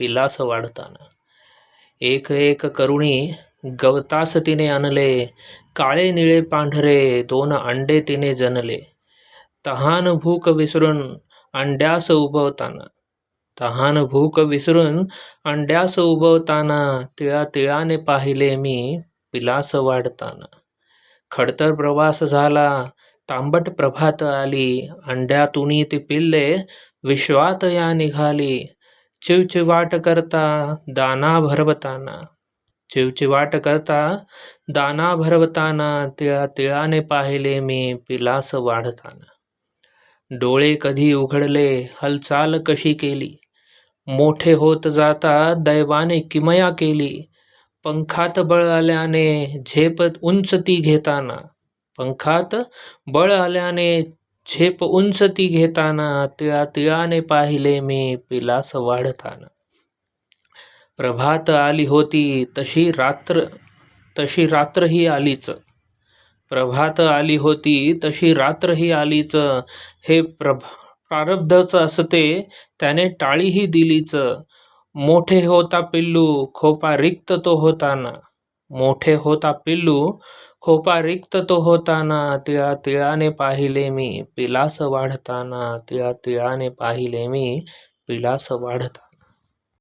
पिलास वाढताना. एक एक करुणी गवतास तिने आणले, काळे निळे पांढरे 2 अंडे तिने जनले. तहान भूक विसरून अंड्यास उबवताना, तहान भूक विसरून अंड्यास उबवताना, तिळा तिळाने पाहिले मी पिलास वाढताना. खडतर प्रवास झाला, तांबट प्रभात आली, अंड्यातुनी ती पिल्ले विश्वात या निघाली. चिवचिवाट करता दाना भरवताना, चिवचिवाट करता दाना भरवताना, तिळा तिळाने पाहिले मी पिलास वाढताना. डोळे कधी उघडले, हालचाल कशी केली, मोठे होत जाता दैवाने किमया केली. पंखात बळ आल्याने झेप उंच ती घेताना, पंखात बळ आल्याने झेप उंच ती घेताना, तिळा तिळाने पाहिले मी पिलास वाढताना. प्रभात आली होती तशी रात्रही आलीच, प्रभात आली होती तशी रात्रही आलीच. हे प्रारब्धच असते त्याने टाळीही दिलीच. मोठे होता पिल्लू खोपा रिक्त तो होताना, मोठे होता पिल्लू खोपा रिक्त तो होताना, तिळा तिळाने पाहिले मी पिलास वाढताना, तिळा तिळाने पाहिले मी पिलास वाढताना.